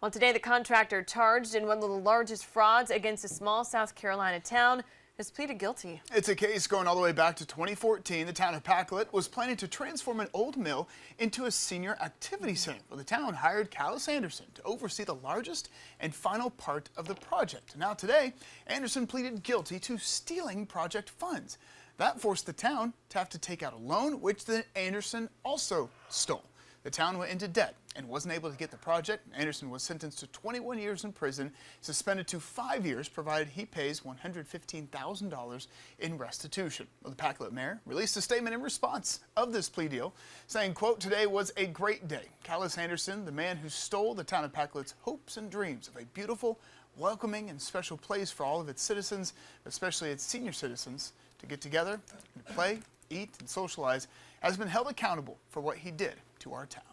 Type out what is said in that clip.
Well, today the contractor charged in one of the largest frauds against a small South Carolina town has pleaded guilty. It's a case going all the way back to 2014. The town of Pacolet was planning to transform an old mill into a senior activity center. Well, the town hired Callis Anderson to oversee the largest and final part of the project. Now today, Anderson pleaded guilty to stealing project funds. That forced the town to have to take out a loan, which then Anderson also stole. The town went into debt and wasn't able to get the project. Anderson was sentenced to 21 years in prison, suspended to 5 years, provided he pays $115,000 in restitution. Well, the Pacolet mayor released a statement in response of this plea deal, saying, quote, "Today was a great day. Callis Anderson, the man who stole the town of Pacolet's hopes and dreams of a beautiful, welcoming, and special place for all of its citizens, especially its senior citizens, to get together and play, eat, and socialize, has been held accountable for what he did to our town."